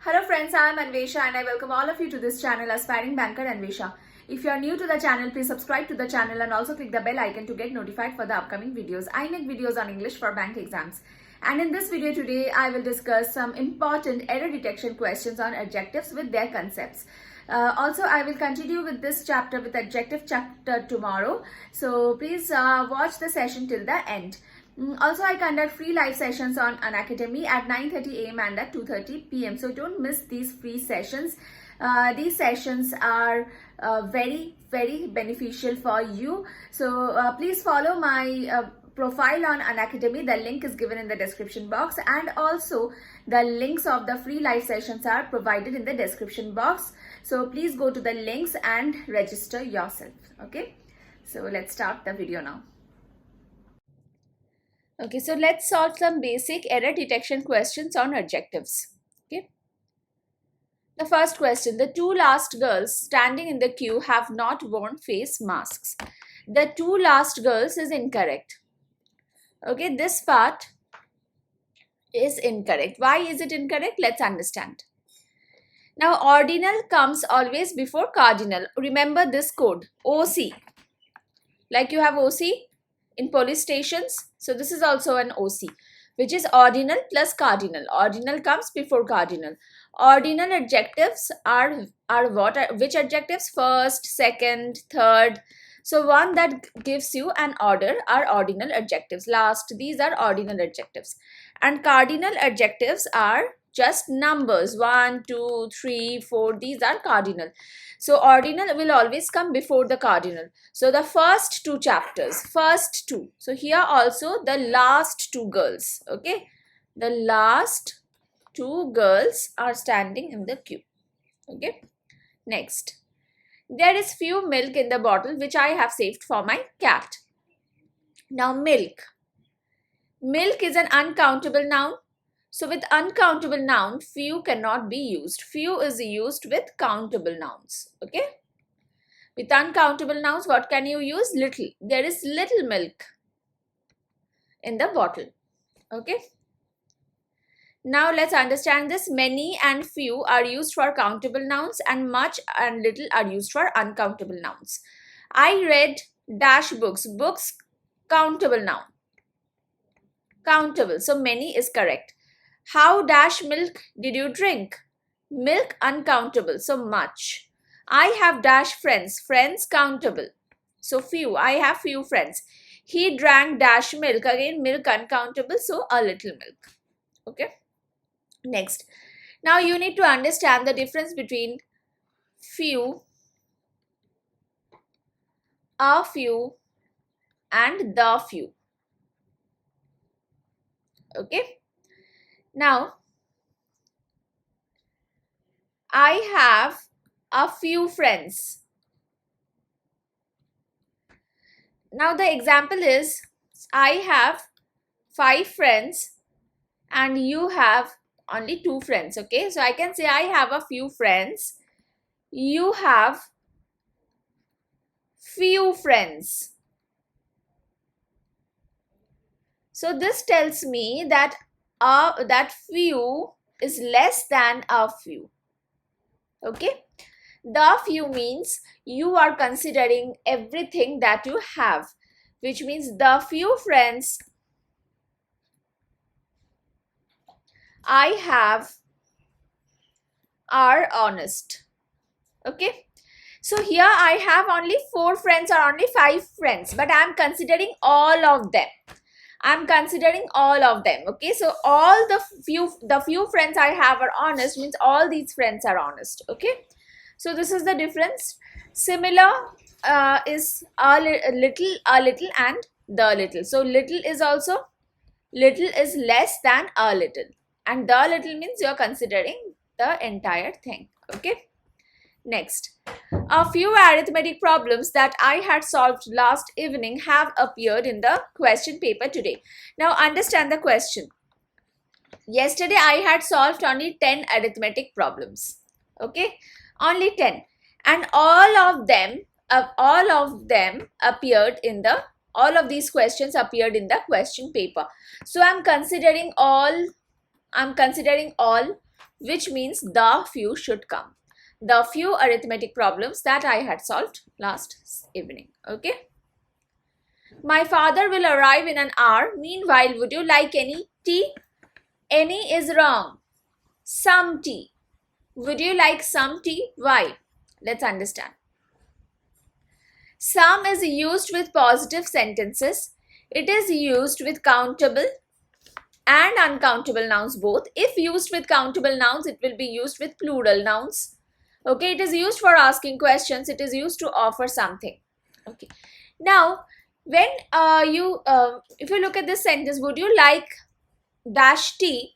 Hello friends, I am Anvesha and I welcome all of you to this channel Aspiring Banker Anvesha. If you are new to the channel, please subscribe to the channel and also click the bell icon to get notified for the upcoming videos. I make videos on English for bank exams. And in this video today, I will discuss some important error detection questions on adjectives with their concepts. Also, I will continue with this chapter with adjective chapter tomorrow. So please watch the session till the end. Also, I conduct free live sessions on Unacademy at 9:30 a.m. and at 2:30 p.m. So don't miss these free sessions. These sessions are very beneficial for you. So please follow my profile on Unacademy. The link is given in the description box, and also the links of the free live sessions are provided in the description box. So please go to the links and register yourself. Okay, so let's start the video now. Okay, so let's solve some basic error detection questions on adjectives. Okay. The first question, the two last girls standing in the queue have not worn face masks. The two last girls is incorrect. Okay, this part is incorrect. Why is it incorrect? Let's understand. Now, ordinal comes always before cardinal. Remember this code, OC. Like you have OC in police stations. So this is also an OC, which is ordinal plus cardinal. Ordinal comes before cardinal. Ordinal adjectives are what? Which adjectives? First, second, third. So one that gives you an order are ordinal adjectives. Last, these are ordinal adjectives. And cardinal adjectives are just numbers. 1, 2, 3, 4. These are cardinal. So ordinal will always come before the cardinal. So the first two chapters, first two. So here also the last two girls. Okay. The last two girls are standing in the queue. Okay. Next. There is few milk in the bottle which I have saved for my cat. Now milk. Milk is an uncountable noun. So with uncountable noun, few cannot be used. Few is used with countable nouns. Okay. With uncountable nouns, what can you use? Little. There is little milk in the bottle. Okay. Now let's understand this. Many and few are used for countable nouns and much and little are used for uncountable nouns. I read dash books. Books, countable noun. Countable. So many is correct. How dash milk did you drink? Milk uncountable, so much. I have dash friends. Friends countable. So few. I have few friends. He drank dash milk. Again milk uncountable, so a little milk. Okay. Next. Now you need to understand the difference between few, a few and the few. Okay. Now, I have a few friends. Now, the example is, I have 5 friends and you have only 2 friends. Okay, so I can say I have a few friends. You have few friends. So, this tells me that that few is less than a few. Okay. The few means you are considering everything that you have, which means the few friends I have are honest. Okay. So here I have only 4 friends or only 5 friends, but I am considering all of them. I'm considering all of them. Okay, so all the few friends I have are honest, means all these friends are honest. Okay, so this is the difference. Similar is a little, and the little. So little is also, little is less than a little, and the little means you are considering the entire thing. Okay. Next, a few arithmetic problems that I had solved last evening have appeared in the question paper today. Now understand the question. Yesterday I had solved only 10 arithmetic problems. Okay, only 10, and all of them appeared in the, all of these questions appeared in the question paper. So I'm considering all which means the few should come. The few arithmetic problems that I had solved last evening. Okay. My father will arrive in an hour. Meanwhile, would you like any tea? Any is wrong. Some tea. Would you like some tea? Why? Let's understand. Some is used with positive sentences. It is used with countable and uncountable nouns both. If used with countable nouns, it will be used with plural nouns. Okay, it is used for asking questions. It is used to offer something. Okay. Now, when if you look at this sentence, would you like dash tea?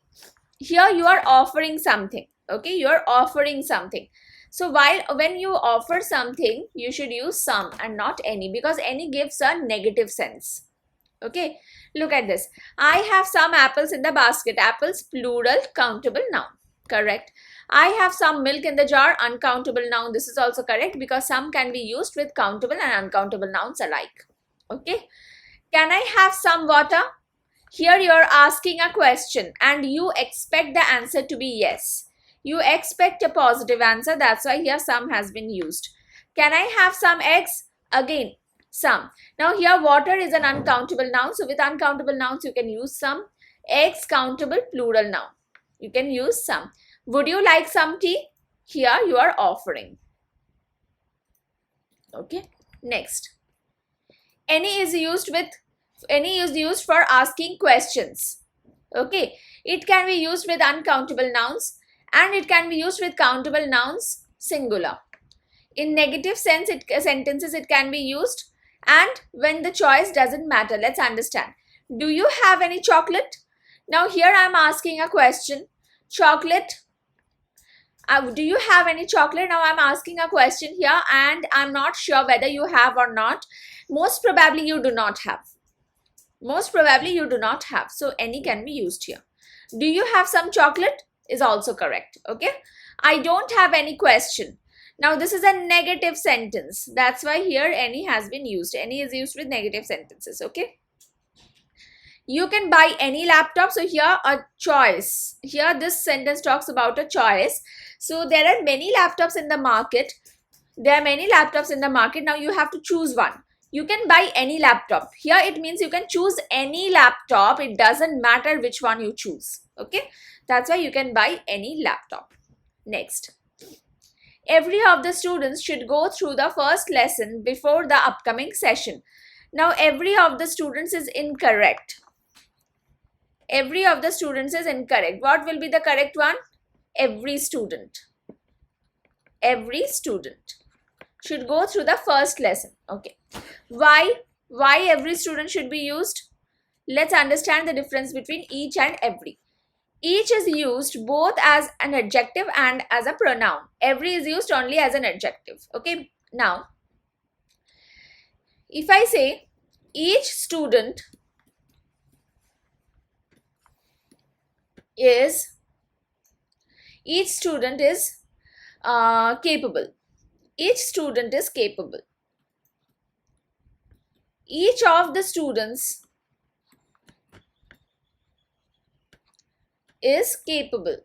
Here you are offering something. Okay, you are offering something. So when you offer something, you should use some and not any, because any gives a negative sense. Okay, look at this. I have some apples in the basket. Apples, plural, countable noun. Correct. I have some milk in the jar, uncountable noun. This is also correct because some can be used with countable and uncountable nouns alike. Okay. Can I have some water? Here you are asking a question and you expect the answer to be yes. You expect a positive answer. That's why here some has been used. Can I have some eggs? Again, some. Now here water is an uncountable noun. So with uncountable nouns, you can use some. Eggs, countable, plural noun. You can use some. Would you like some tea? Here you are offering. Okay. Next. Any is used for asking questions. Okay. It can be used with uncountable nouns and it can be used with countable nouns singular. In negative sentences, it can be used, and when the choice doesn't matter. Let's understand. Do you have any chocolate? Now here I am asking a question. Chocolate. Do you have any chocolate? Now I'm asking a question here and I'm not sure whether you have or not. Most probably you do not have. Most probably you do not have. So any can be used here. Do you have some chocolate? Is also correct. Okay. I don't have any question. Now this is a negative sentence. That's why here any has been used. Any is used with negative sentences. Okay. You can buy any laptop. So here a choice. Here this sentence talks about a choice. So there are many laptops in the market. There are many laptops in the market. Now you have to choose one. You can buy any laptop. Here it means you can choose any laptop. It doesn't matter which one you choose. Okay. That's why you can buy any laptop. Next. Every of the students should go through the first lesson before the upcoming session. Now every of the students is incorrect. Every of the students is incorrect. What will be the correct one? Every student. Every student should go through the first lesson. Okay. Why every student should be used? Let's understand the difference between each and every. Each is used both as an adjective and as a pronoun. Every is used only as an adjective. Okay. Now, if I say each student is capable. Each student is capable. Each of the students is capable.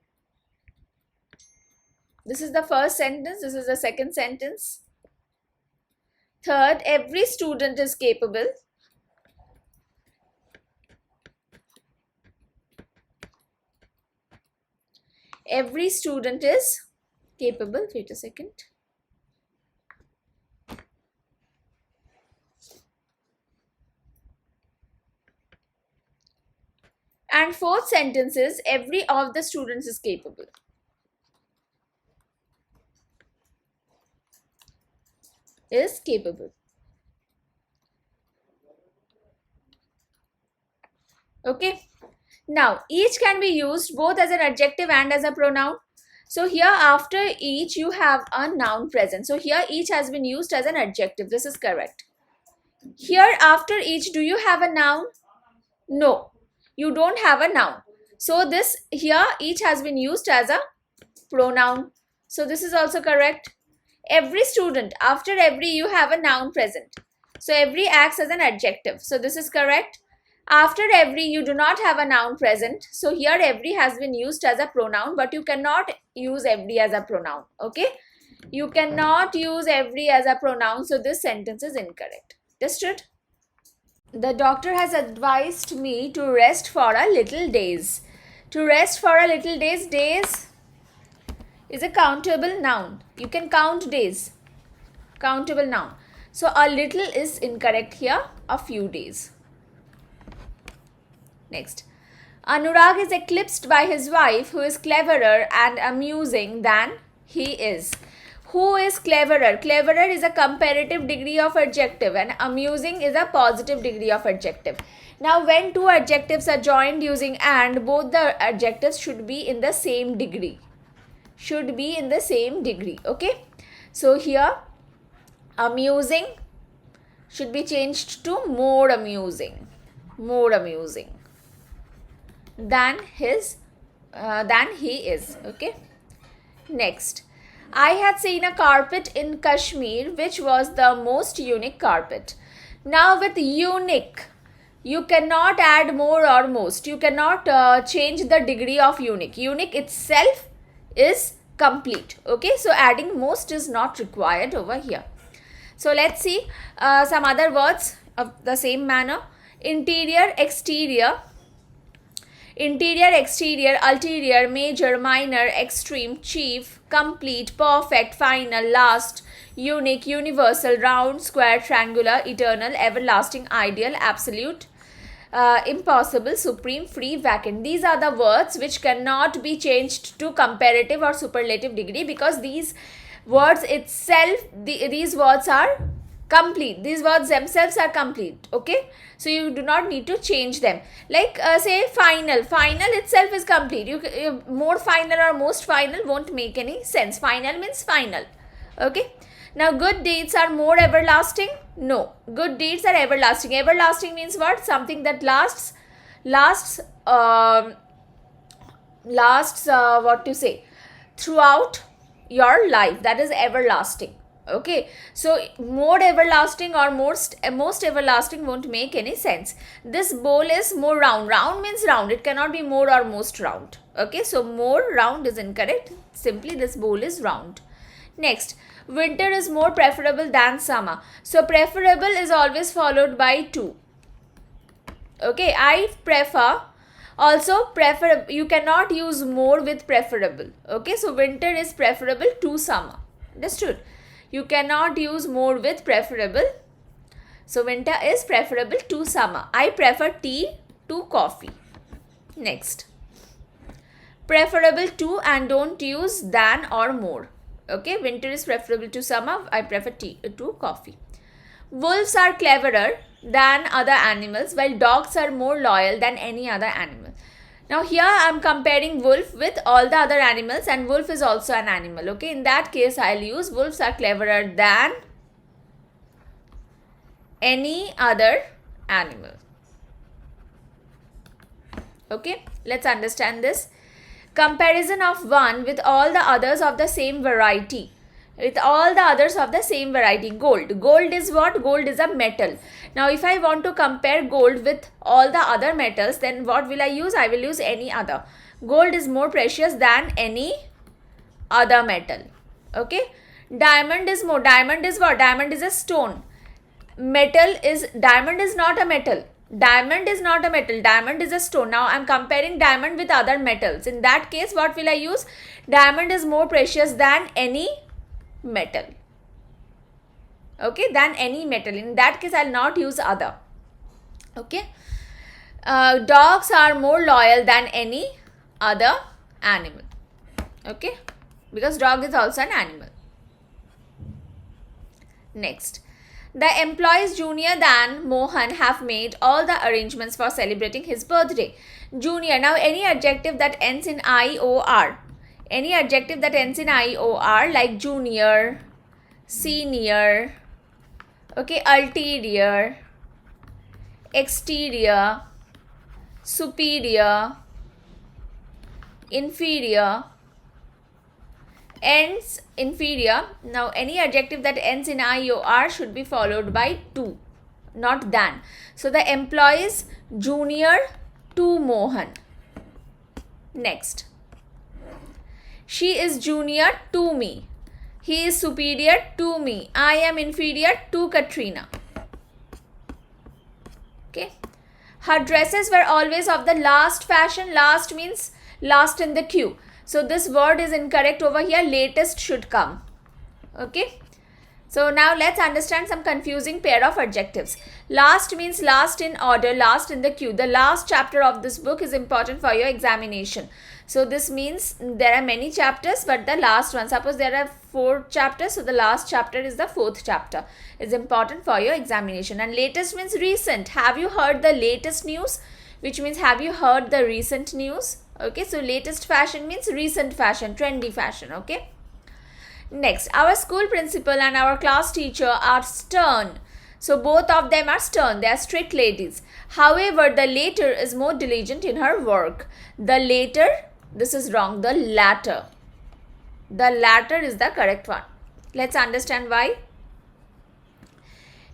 This is the first sentence. This is the second sentence. Third, every student is capable. Every student is capable. Wait a second. And fourth sentence is every of the students is capable. Is capable. Okay. Now, each can be used both as an adjective and as a pronoun. So here after each you have a noun present. So here each has been used as an adjective. This is correct. Here after each, do you have a noun? No. You don't have a noun. So this here each has been used as a pronoun. So this is also correct. Every student, after every you have a noun present. So every acts as an adjective. So this is correct. After every, you do not have a noun present. So here every has been used as a pronoun, but you cannot use every as a pronoun. Okay. You cannot use every as a pronoun. So this sentence is incorrect. Understood? The doctor has advised me to rest for a little days. To rest for a little days. Days is a countable noun. You can count days. Countable noun. So a little is incorrect here. A few days. Next. Anurag is eclipsed by his wife, who is cleverer and amusing than he is. Who is cleverer? Cleverer is a comparative degree of adjective and amusing is a positive degree of adjective. Now, when two adjectives are joined using and, both the adjectives should be in the same degree. Should be in the same degree. Okay. So, here amusing should be changed to more amusing. More amusing than he is. Okay. Next. I had seen a carpet in Kashmir which was the most unique carpet. Now with unique, you cannot add more or most. You cannot change the degree of unique. Unique itself is complete. Okay, so adding most is not required over here. So let's see some other words of the same manner. Interior, exterior. Interior, exterior, ulterior, major, minor, extreme, chief, complete, perfect, final, last, unique, universal, round, square, triangular, eternal, everlasting, ideal, absolute, impossible, supreme, free, vacant. These are the words which cannot be changed to comparative or superlative degree, because these words itself, these words are complete. These words themselves are complete. Okay, so you do not need to change them. Like say final. Final itself is complete. You more final or most final won't make any sense. Final means final. Okay. Now good deeds are more everlasting. No, good deeds are everlasting. Everlasting means what? Something that lasts what to say, throughout your life. That is everlasting. Okay, so more everlasting or most everlasting won't make any sense. This bowl is more round. Round means round. It cannot be more or most round. Okay, so more round is incorrect. Simply this bowl is round. Next, winter is more preferable than summer. So preferable is always followed by to. Okay, I prefer. Also prefer, you cannot use more with preferable. Okay, so winter is preferable to summer. Understood? You cannot use more with preferable. So winter is preferable to summer. I prefer tea to coffee. Next. Preferable to and don't use than or more. Okay, winter is preferable to summer. I prefer tea to coffee. Wolves are cleverer than other animals, while dogs are more loyal than any other animal. Now here I am comparing wolf with all the other animals, and wolf is also an animal. Okay, in that case I'll use wolves are cleverer than any other animal. Okay, let's understand this. Comparison of one with all the others of the same variety. With all the others of the same variety. Gold. Gold is what? Gold is a metal. Now if I want to compare gold with all the other metals, then what will I use? I will use any other. Gold is more precious than any other metal. Okay. Diamond is more. Diamond is what? Diamond is a stone. Metal is, diamond is not a metal. Diamond is not a metal. Diamond is a stone. Now I am comparing diamond with other metals. In that case, what will I use? Diamond is more precious than any metal. Okay, than any metal. In that case, I will not use other. Okay. Dogs are more loyal than any other animal. Okay, because dog is also an animal. Next. The employees junior than Mohan have made all the arrangements for celebrating his birthday. Junior. Now any adjective that ends in IOR. Any adjective that ends in IOR, like junior, senior, okay, ulterior, exterior, superior, inferior, ends inferior. Now any adjective that ends in IOR should be followed by to. not than. So the employee is junior to Mohan. Next. She is junior to me. He is superior to me. I am inferior to Katrina. Okay. Her dresses were always of the last fashion. Last means last in the queue. So this word is incorrect over here. Latest should come. Okay. So now let's understand some confusing pair of adjectives. Last means last in order, last in the queue. The last chapter of this book is important for your examination. So this means there are many chapters, but the last one, suppose there are 4 chapters, so the last chapter is the 4th chapter. It's important for your examination. And latest means recent. Have you heard the latest news? Which means have you heard the recent news? Okay, so latest fashion means recent fashion, trendy fashion. Okay. Next, our school principal and our class teacher are stern. So both of them are stern. They are strict ladies. However, the latter is more diligent in her work. The later, this is wrong. The latter. The latter is the correct one. Let's understand why.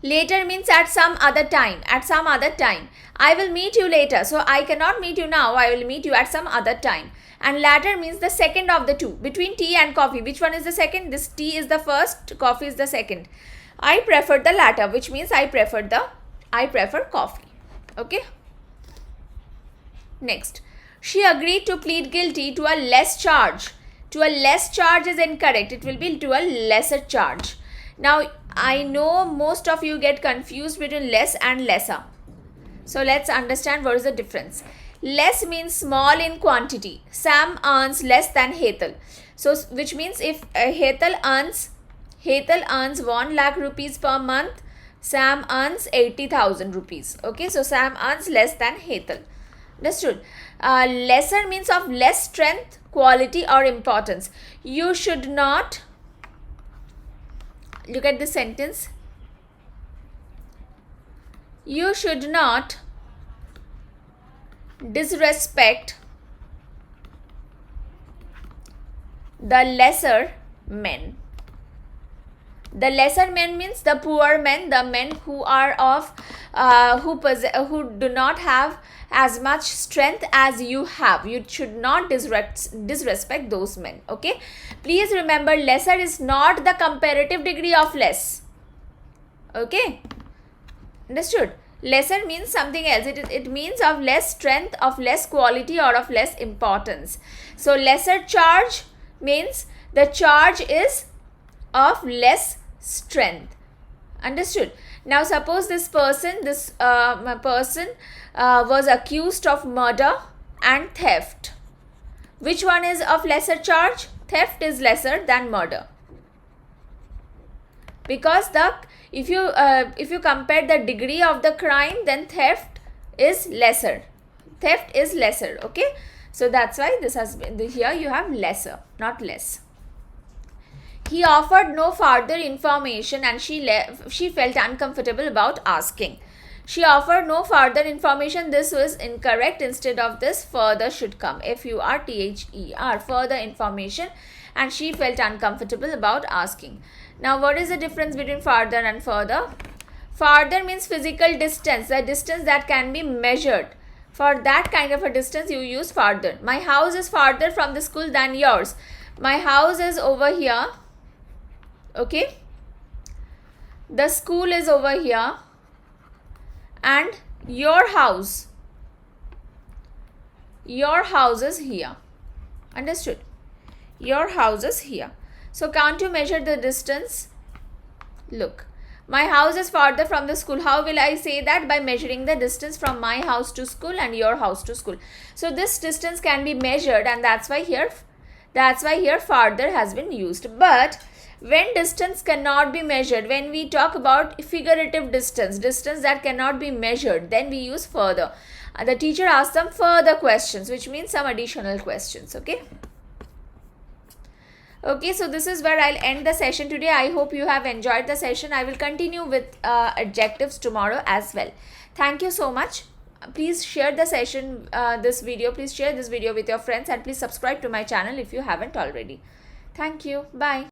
Later means at some other time. At some other time. I will meet you later. So I cannot meet you now. I will meet you at some other time. And latter means the second of the two. Between tea and coffee. Which one is the second? This tea is the first. Coffee is the second. I prefer the latter. Which means I prefer coffee. Okay. Next. She agreed to plead guilty to a less charge. To a less charge is incorrect. It will be to a lesser charge. Now, I know most of you get confused between less and lesser. So, let's understand what is the difference. Less means small in quantity. Sam earns less than Hetal. So, which means if Hetal earns 1 lakh rupees per month, Sam earns 80,000 rupees. Okay, so Sam earns less than Hetal. Understood? Lesser means of less strength, quality or importance. You should not, look at this sentence. You should not disrespect the lesser men. The lesser men means the poor men, the men who are of who do not have as much strength as you have. You should not disrespect those men. Okay, please remember, lesser is not the comparative degree of less. Okay, understood? Lesser means something else. It means of less strength, of less quality or of less importance. So lesser charge means the charge is of less strength. Understood? Now suppose this person was accused of murder and theft. Which one is of lesser charge? Theft is lesser than murder. Because if you compare the degree of the crime, then theft is lesser. Theft is lesser. Okay, so that's why this has been here. You have lesser, not less. He offered no further information, and she felt uncomfortable about asking. She offered no further information. This was incorrect. Instead of this, further should come. F-U-R-T-H-E-R. Further information, and she felt uncomfortable about asking. Now, what is the difference between farther and further? Farther means physical distance, the distance that can be measured. For that kind of a distance, you use farther. My house is farther from the school than yours. My house is over here. Okay. The school is over here. And your house is here. Understood? Your house is here. So can't you measure the distance? Look, my house is farther from the school. How will I say that? By measuring the distance from my house to school and your house to school. So this distance can be measured, and that's why here farther has been used. But when distance cannot be measured, when we talk about figurative distance that cannot be measured, then we use further. The teacher asks some further questions, which means some additional questions. Okay. Okay, so this is where I'll end the session today. I hope you have enjoyed the session. I will continue with adjectives tomorrow as well. Thank you so much. Please share the session, please share this video with your friends, and please subscribe to my channel if you haven't already. Thank you. Bye.